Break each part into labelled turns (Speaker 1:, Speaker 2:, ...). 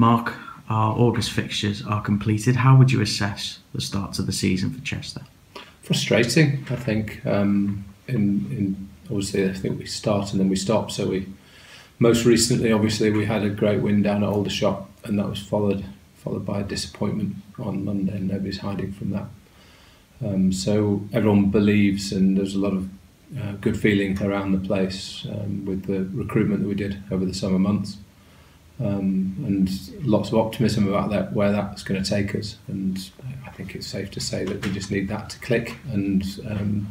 Speaker 1: Mark, our August fixtures are completed. How would you assess the start to the season for Chester?
Speaker 2: Frustrating, I think. Obviously, I think we start and then we stop. So we most recently, obviously, we had a great win down at Aldershot, and that was followed by a disappointment on Monday, and nobody's hiding from that. So everyone believes, and there's a lot of good feeling around the place with the recruitment that we did over the summer months. And lots of optimism about that, where that's going to take us. And I think it's safe to say that we just need that to click and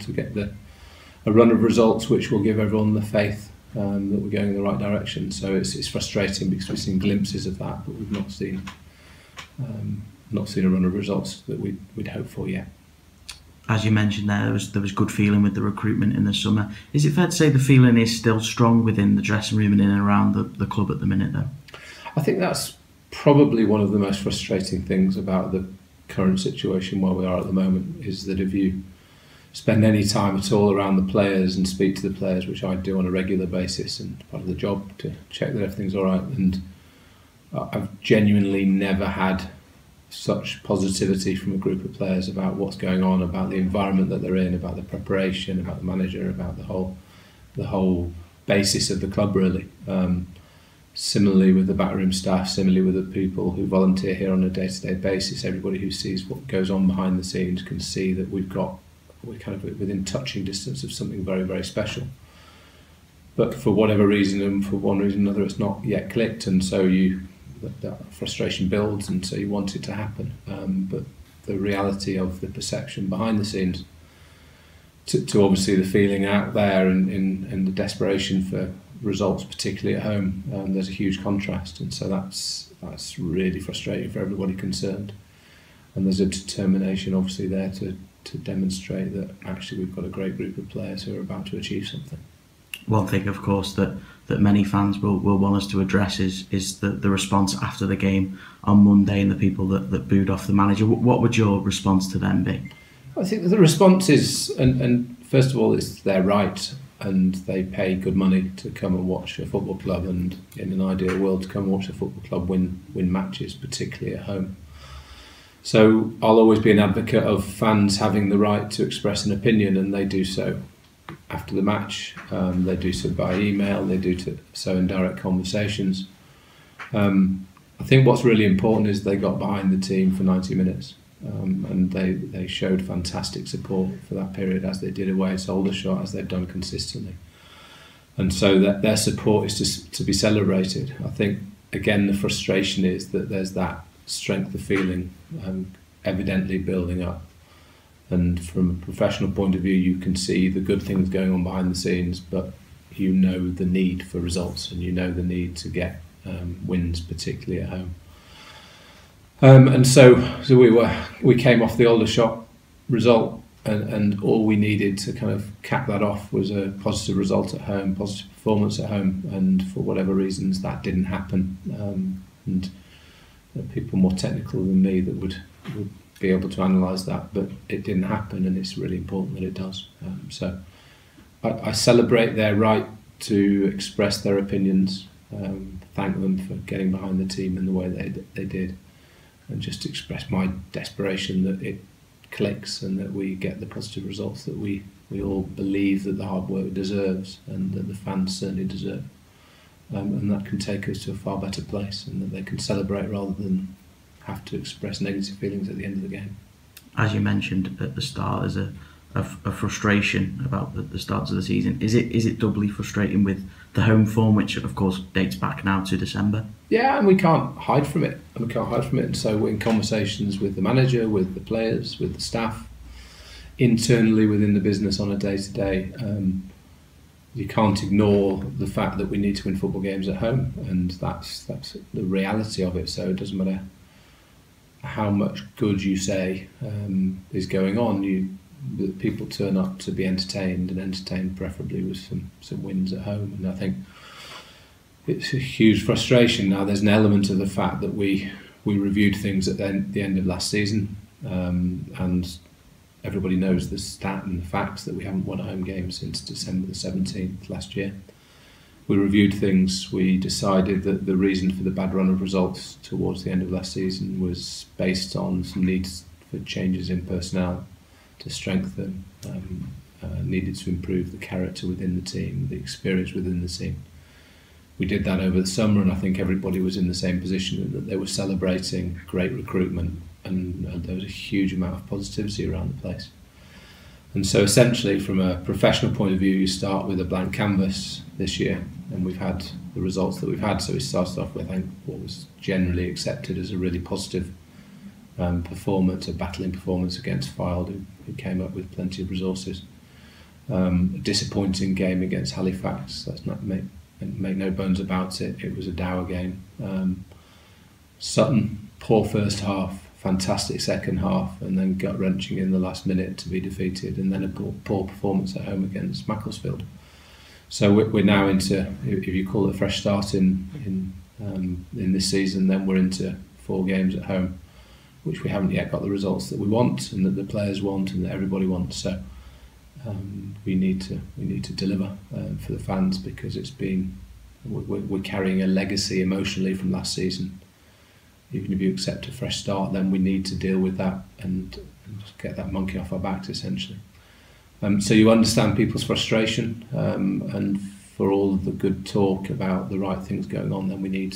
Speaker 2: to get a run of results which will give everyone the faith that we're going in the right direction. So it's frustrating because we've seen glimpses of that, but we've not seen a run of results that we'd hoped for yet.
Speaker 1: As you mentioned there was good feeling with the recruitment in the summer. Is it fair to say the feeling is still strong within the dressing room and in and around the club at the minute, though?
Speaker 2: I think that's probably one of the most frustrating things about the current situation where we are at the moment, is that if you spend any time at all around the players and speak to the players, which I do on a regular basis and part of the job to check that everything's all right, and I've genuinely never had such positivity from a group of players about what's going on, about the environment that they're in, about the preparation, about the manager, about the whole basis of the club, really. Similarly with the backroom staff, similarly with the people who volunteer here on a day-to-day basis, everybody who sees what goes on behind the scenes can see that we're kind of within touching distance of something very, very special. But for whatever reason, and for one reason or another, it's not yet clicked, and so that frustration builds, and so you want it to happen. But the reality of the perception behind the scenes to obviously the feeling out there and the desperation for results, particularly at home, there's a huge contrast, and so that's really frustrating for everybody concerned. And there's a determination obviously there to demonstrate that actually we've got a great group of players who are about to achieve something.
Speaker 1: One thing, of course, that many fans will want us to address is the response after the game on Monday and the people that booed off the manager. What would your response to them be?
Speaker 2: I think that the response is, and first of all, it's their right, and they pay good money to come and watch a football club, and in an ideal world to come and watch a football club win matches, particularly at home. So I'll always be an advocate of fans having the right to express an opinion, and they do so after the match. They do so by email, they do so in direct conversations. I think what's really important is they got behind the team for 90 minutes. And they showed fantastic support for that period, as they did away at Aldershot, as they've done consistently. And so that their support is to be celebrated. I think, again, the frustration is that there's that strength of feeling evidently building up. And from a professional point of view, you can see the good things going on behind the scenes, but you know the need for results, and you know the need to get wins, particularly at home. And so we came off the Aldershot result, and all we needed to kind of cap that off was a positive result at home, positive performance at home, and for whatever reasons that didn't happen. And there are people more technical than me that would be able to analyse that, but it didn't happen, and it's really important that it does. So I celebrate their right to express their opinions, thank them for getting behind the team in the way they did. And just express my desperation that it clicks and that we get the positive results that we all believe that the hard work deserves, and that the fans certainly deserve. And that can take us to a far better place, and that they can celebrate rather than have to express negative feelings at the end of the game.
Speaker 1: As you mentioned at the start, there's a frustration about the start of the season. Is it doubly frustrating with the home form, which of course dates back now to December?
Speaker 2: Yeah, and we can't hide from it. And so we're in conversations with the manager, with the players, with the staff, internally within the business on a day-to-day. You can't ignore the fact that we need to win football games at home, and that's the reality of it. So it doesn't matter how much good you say is going on. People turn up to be entertained, and entertained preferably with some wins at home. And I think it's a huge frustration now. There's an element of the fact that we reviewed things at the end of last season, and everybody knows the stat and the facts that we haven't won a home game since December the 17th last year. we reviewed things. We decided that the reason for the bad run of results towards the end of last season was based on some needs for changes in personnel to strengthen, needed to improve the character within the team, the experience within the team. We did that over the summer, and I think everybody was in the same position, that they were celebrating great recruitment, and there was a huge amount of positivity around the place. And so essentially, from a professional point of view, you start with a blank canvas this year, and we've had the results that we've had. So we started off with, I think, what was generally accepted as a really positive performance, a battling performance against Fylde, who came up with plenty of resources. A disappointing game against Halifax. Let's not make no bones about it. It was a dour game. Sutton, poor first half, fantastic second half, and then gut-wrenching in the last minute to be defeated, and then a poor performance at home against Macclesfield. So we're now into, if you call it a fresh start in this season, then we're into 4 games at home, which we haven't yet got the results that we want and that the players want and that everybody wants. So we need to deliver for the fans, because we're carrying a legacy emotionally from last season. Even if you accept a fresh start, then we need to deal with that and just get that monkey off our backs, essentially. So you understand people's frustration, and for all of the good talk about the right things going on, then we need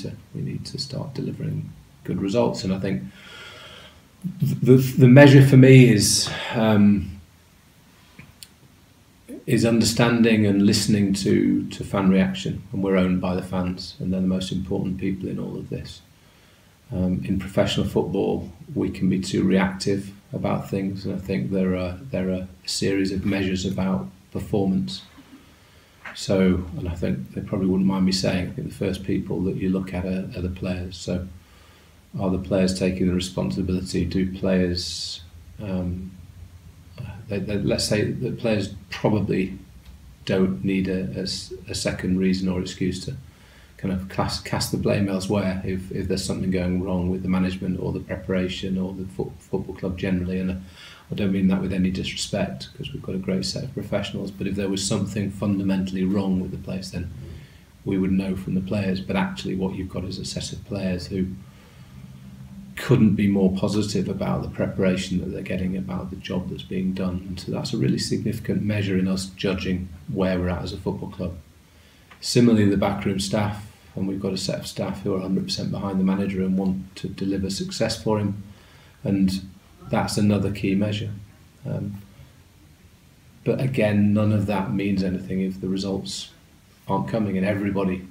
Speaker 2: to start delivering good results. And I think the measure for me is understanding and listening to fan reaction, and we're owned by the fans, and they're the most important people in all of this. In professional football, we can be too reactive about things, and I think there are a series of measures about performance. So, and I think they probably wouldn't mind me saying, I think the first people that you look at are the players. So, are the players taking the responsibility? Do players, let's say the players probably don't need a second reason or excuse to kind of cast the blame elsewhere if there's something going wrong with the management or the preparation or the football club generally. And I don't mean that with any disrespect, because we've got a great set of professionals, but if there was something fundamentally wrong with the place, then we would know from the players. But actually what you've got is a set of players who couldn't be more positive about the preparation that they're getting, about the job that's being done. And so that's a really significant measure in us judging where we're at as a football club. Similarly, the backroom staff, and we've got a set of staff who are 100% behind the manager and want to deliver success for him, and that's another key measure. But again, none of that means anything if the results aren't coming, and everybody,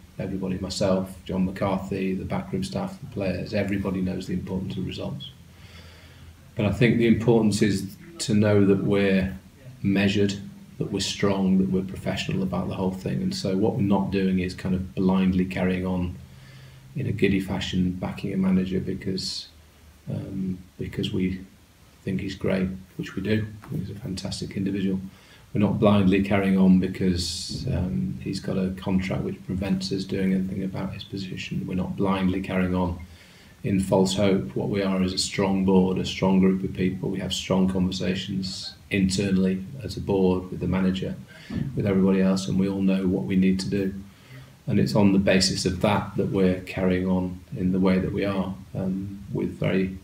Speaker 2: myself, John McCarthy, the backroom staff, the players, everybody knows the importance of results. But I think the importance is to know that we're measured, that we're strong, that we're professional about the whole thing. And so what we're not doing is kind of blindly carrying on in a giddy fashion, backing a manager because we think he's great, which we do. He's a fantastic individual. We're not blindly carrying on because he's got a contract which prevents us doing anything about his position. We're not blindly carrying on in false hope. What we are is a strong board, a strong group of people. We have strong conversations internally as a board, with the manager, with everybody else, and we all know what we need to do. And it's on the basis of that that we're carrying on in the way that we are, with very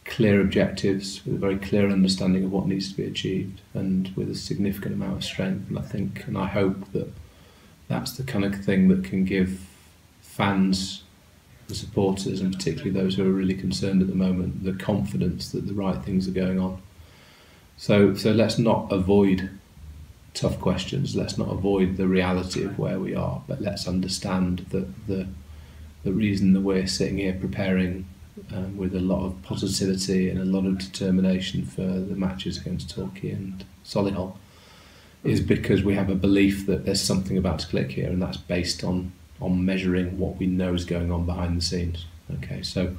Speaker 2: clear objectives, with a very clear understanding of what needs to be achieved, and with a significant amount of strength. And I think, and I hope that that's the kind of thing that can give fans, the supporters, and particularly those who are really concerned at the moment, the confidence that the right things are going on. So let's not avoid tough questions. Let's not avoid the reality of where we are, but let's understand that the reason that we're sitting here preparing with a lot of positivity and a lot of determination for the matches against Torquay and Solihull is because we have a belief that there's something about to click here, and that's based on measuring what we know is going on behind the scenes. Okay, so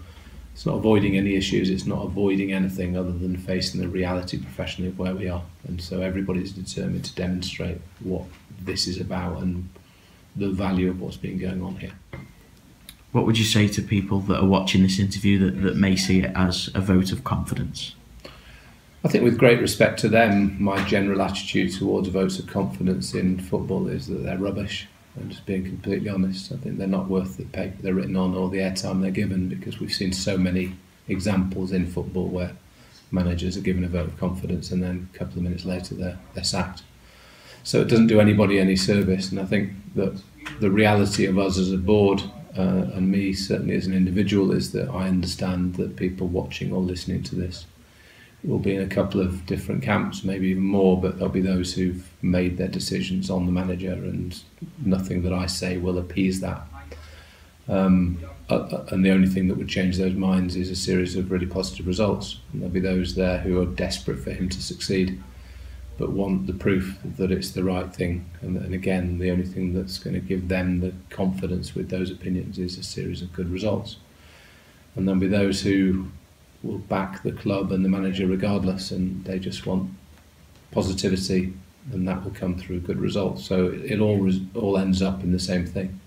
Speaker 2: it's not avoiding any issues, it's not avoiding anything other than facing the reality professionally of where we are. And so everybody's determined to demonstrate what this is about and the value of what's been going on here.
Speaker 1: What would you say to people that are watching this interview that may see it as a vote of confidence?
Speaker 2: I think with great respect to them, my general attitude towards votes of confidence in football is that they're rubbish. And just being completely honest, I think they're not worth the paper they're written on or the airtime they're given, because we've seen so many examples in football where managers are given a vote of confidence and then a couple of minutes later they're sacked. So it doesn't do anybody any service, and I think that the reality of us as a board, and me certainly as an individual, is that I understand that people watching or listening to this will be in a couple of different camps, maybe even more, but there'll be those who've made their decisions on the manager, and nothing that I say will appease that. And the only thing that would change those minds is a series of really positive results. And there'll be those there who are desperate for him to succeed, but want the proof that it's the right thing. And again, the only thing that's going to give them the confidence with those opinions is a series of good results. And there'll be those who will back the club and the manager regardless, and they just want positivity, and that will come through good results. So it all ends up in the same thing.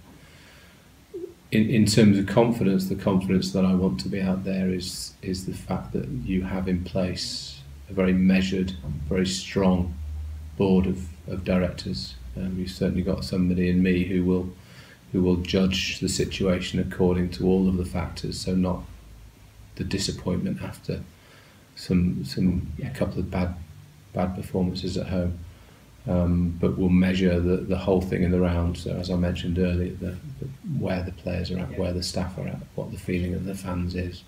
Speaker 2: In terms of confidence, the confidence that I want to be out there is the fact that you have in place a very measured, very strong board of directors. You've certainly got somebody in me who will judge the situation according to all of the factors, so not the disappointment after a couple of bad performances at home, but we'll measure the whole thing in the round. So as I mentioned earlier, where the players are at, where the staff are at, what the feeling of the fans is,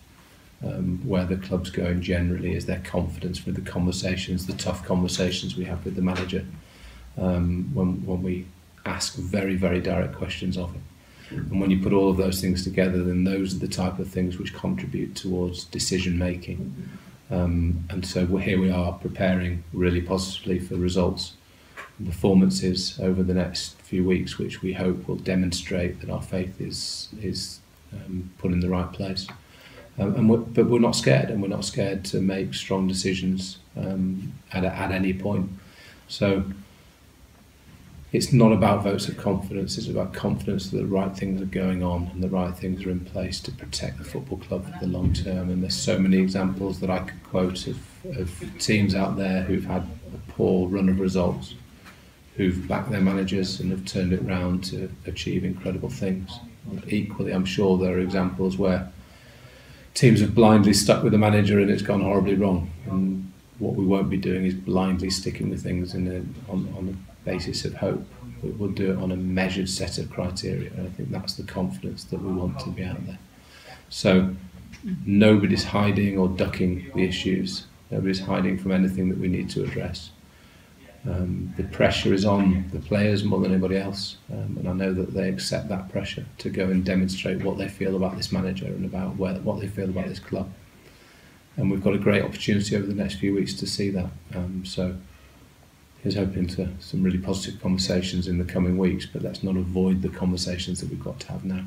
Speaker 2: where the club's going generally, is their confidence with the conversations, the tough conversations we have with the manager, when we ask very, very direct questions of him. And when you put all of those things together, then those are the type of things which contribute towards decision making. And so here we are preparing really positively for results and performances over the next few weeks, which we hope will demonstrate that our faith is put in the right place. But we're not scared, and we're not scared to make strong decisions at any point. So it's not about votes of confidence, it's about confidence that the right things are going on and the right things are in place to protect the football club for the long term. And there's so many examples that I could quote of teams out there who've had a poor run of results, who've backed their managers and have turned it round to achieve incredible things. Equally, I'm sure there are examples where teams have blindly stuck with the manager and it's gone horribly wrong. And what we won't be doing is blindly sticking with things on the basis of hope. We'll do it on a measured set of criteria, and I think that's the confidence that we want to be out there. So nobody's hiding or ducking the issues. Nobody's hiding from anything that we need to address. The pressure is on the players more than anybody else, and I know that they accept that pressure to go and demonstrate what they feel about this manager and about what they feel about this club. And we've got a great opportunity over the next few weeks to see that. So here's hoping to some really positive conversations in the coming weeks, but let's not avoid the conversations that we've got to have now.